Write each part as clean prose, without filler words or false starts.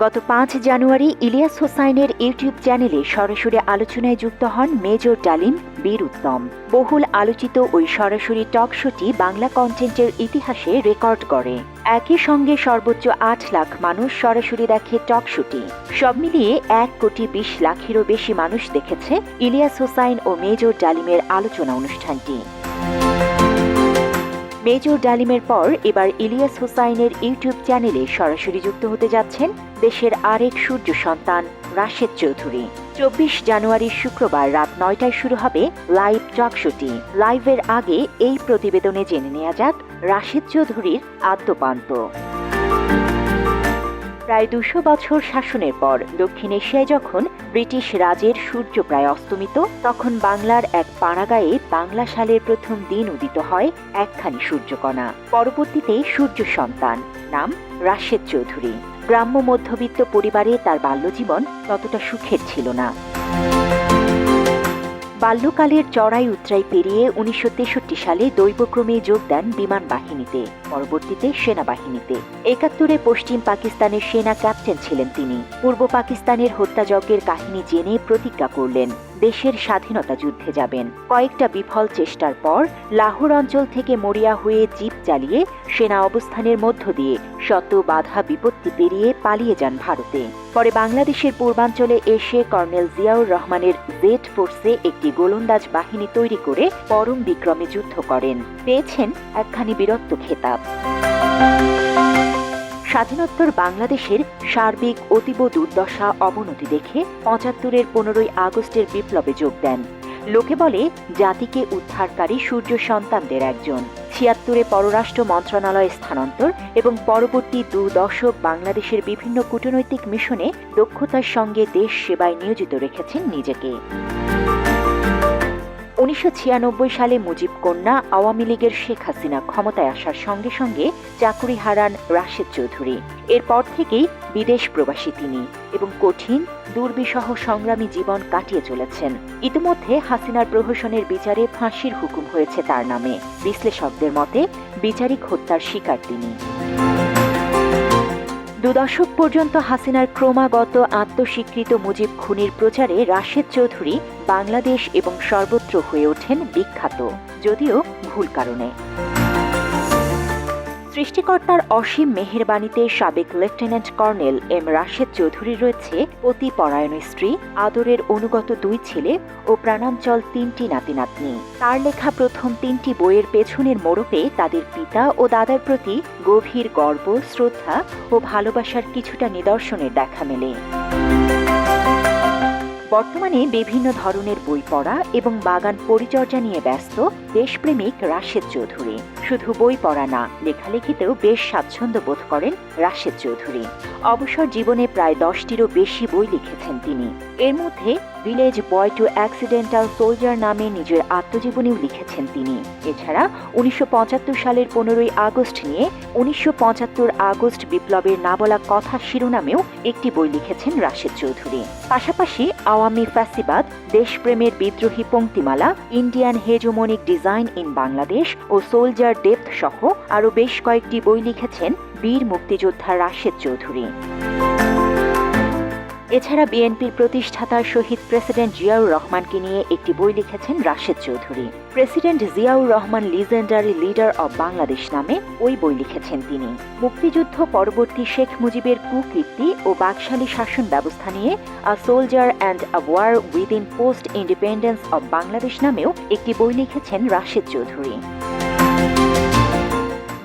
গত ৫ জানুয়ারি ইলিয়াস হোসাইনের ইউটিউব চ্যানেলে সরাসরি আলোচনায় যুক্ত হন মেজর ডালিম বীর উত্তম। বহুল আলোচিত ওই সরাসরি টক শোটি বাংলা কন্টেন্টের ইতিহাসে রেকর্ড করে। একই সঙ্গে সর্বোচ্চ ৮ লাখ মানুষ সরাসরি দেখে টক শোটি। সব মিলিয়ে ১,২০,০০,০০০-এরও বেশি মানুষ দেখেছে ইলিয়াস হোসাইন ও মেজর ডালিমের আলোচনা অনুষ্ঠানটি। মেজর ডালিমের পর এবার ইলিয়াস হোসাইনের ইউটিউব চ্যানেলে সরাসরি যুক্ত হতে যাচ্ছেন দেশের আরেক সূর্য সন্তান রাশেদ চৌধুরী। ২৪ জানুয়ারি শুক্রবার রাত ৯টায় শুরু হবে লাইভ টক শোটি। লাইভের আগে এই প্রতিবেদনে জেনে নেওয়া যাক রাশেদ চৌধুরীর আদ্যোপান্ত। প্রায় ২০০ বছর শাসনের পর দক্ষিণ এশিয়ায় যখন ব্রিটিশ রাজের সূর্য প্রায় অস্তমিত, তখন বাংলার এক পাড়াগাঁয়ে বাংলা সালের প্রথম দিন উদিত হয় একখানি সূর্যকণা। পরবর্তীতে সূর্য সন্তান, নাম রাশেদ চৌধুরী। গ্রাম্য মধ্যবিত্ত পরিবারে তার বাল্যজীবন ততটা সুখের ছিল না। বাল্যকালের চড়াই উতরাই পেরিয়ে ১৯৬৩ সালে দৈবক্রমে যোগ দেন বিমান বাহিনীতে, পরবর্তীতে সেনাবাহিনীতে। ৭১-এ পশ্চিম পাকিস্তানের সেনা ক্যাপ্টেন ছিলেন তিনি। পূর্ব পাকিস্তানের হত্যাযজ্ঞের কাহিনী জেনে প্রতিজ্ঞা করলেন দেশের স্বাধীনতা যুদ্ধে যাবেন। কয়েকটা বিফল চেষ্টার পর লাহোর অঞ্চল থেকে মরিয়া হয়ে জিপ চালিয়ে সেনা অবস্থানের মধ্য দিয়ে শত বাধা বিপত্তি পেরিয়ে পালিয়ে যান ভারতে। পরে বাংলাদেশের পূর্বাঞ্চলে এসে কর্নেল জিয়াউর রহমানের জেড ফোর্সে একটি গোলন্দাজ বাহিনী তৈরি করে পরম বিক্রমে যুদ্ধ করেন। পেয়েছেন একখানি বীরত্ব খেতাব। স্বাধীনোত্তর বাংলাদেশের সার্বিক অতীব দুর্দশা অবনতি দেখে ৭৫-এর ১৫ই আগস্টের বিপ্লবে যোগ দেন। লোকে বলে জাতিকে উদ্ধারকারী সূর্য সন্তানদের একজন। ৭৬-এ পররাষ্ট্র মন্ত্রণালয়ে স্থানান্তর এবং পরবর্তী ২ দশক বাংলাদেশের বিভিন্ন কূটনৈতিক মিশনে দক্ষতার সঙ্গে দেশ সেবায় নিয়োজিত রেখেছেন নিজেকে। ১৯৯৬ সালে মুজিব কন্যা আওয়ামী লীগের শেখ হাসিনা ক্ষমতায় আসার সঙ্গে সঙ্গে চাকুরি হারান রাশেদ চৌধুরী। এরপর থেকেই বিদেশ প্রবাসী তিনি এবং কঠিন দুর্বিষহ সংগ্রামী জীবন কাটিয়ে চলেছেন। ইতিমধ্যে হাসিনার প্রহসনের বিচারে ফাঁসির হুকুম হয়েছে তার নামে। বিশ্লেষকদের মতে বিচারিক হত্যার শিকার তিনি। ২ দশক পর্যন্ত হাসিনার ক্রমাগত আত্মস্বীকৃত মুজিব খুনির প্রচারে রাশেদ চৌধুরী বাংলাদেশ এবং সর্বত্র হয়ে ওঠেন বিখ্যাত, যদিও ভুল কারণে। সৃষ্টিকর্তার অসীম মেহেরবানিতে সাবেক লেফটেন্যান্ট কর্নেল এম রাশেদ চৌধুরীর রয়েছে পতিপরায়ণ স্ত্রী, আদরের অনুগত ২ ছেলে ও প্রাণাঞ্চল ৩টি নাতি নাতনি। তার লেখা প্রথম ৩টি বইয়ের পেছনের মোড়কে তাদের পিতা ও দাদার প্রতি গভীর গর্ব, শ্রদ্ধা ও ভালোবাসার কিছুটা নিদর্শনের দেখা মেলে। বর্তমানে বিভিন্ন ধরনের বই পড়া এবং বাগান পরিচর্যা নিয়ে ব্যস্ত দেশপ্রেমিক রাশেদ চৌধুরী। শুধু বই পড়া না, লেখালেখিতেও বেশ স্বাচ্ছন্দ্য বোধ করেন রাশেদ চৌধুরী। অবসর জীবনে প্রায় ১০টিরও বেশি বই লিখেছেন তিনি। এর মধ্যে village boy to accidental soldier নামে নিজের আত্মজীবনীও লিখেছেন তিনি। এছাড়া ১৯৭৫ সালের ১৫ই আগস্ট নিয়ে ১৯৭৫ আগস্ট বিপ্লবের না বলা কথা শিরোনামেও একটি বই লিখেছেন রাশেদ চৌধুরী। পাশাপাশি আওয়ামী ফ্যাসিবাদ, দেশপ্রেমের বিদ্রোহী পংক্তিমালা, Indian hegemonic design in Bangladesh ও সোলজার ডেপথ সহ আরও বেশ কয়েকটি বই লিখেছেন বীর মুক্তিযোদ্ধা রাশেদ চৌধুরী। এছাড়া বিএনপির প্রতিষ্ঠাতা শহীদ প্রেসিডেন্ট জিয়াউর রহমানকে নিয়ে একটি বই লিখেছেন Rashed Chowdhury. President Ziaur Rahman legendary leader of Bangladesh নামে ওই বই লিখেছেন তিনি। মুক্তিযুদ্ধ পরবর্তী শেখ মুজিবের কুকীর্তি ও বাকশালী শাসন ব্যবস্থা নিয়ে a soldier and a war within post independence of Bangladesh নামেও একটি বই লিখেছেন রাশেদ চৌধুরী।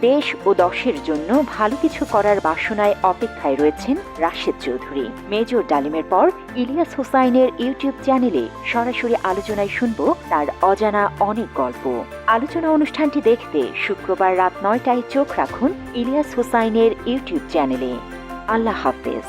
দেশ ও দশের জন্য ভালো কিছু করার বাসনায় অপেক্ষায় রয়েছেন রাশেদ চৌধুরী। মেজর ডালিমের পর ইলিয়াস হোসাইনের ইউটিউব চ্যানেলে সরাসরি আলোচনায় শুনব তার অজানা অনেক গল্প। আলোচনা অনুষ্ঠানটি দেখতে শুক্রবার রাত ৯টায় চোখ রাখুন ইলিয়াস হোসাইনের ইউটিউব চ্যানেলে। আল্লাহ হাফেজ।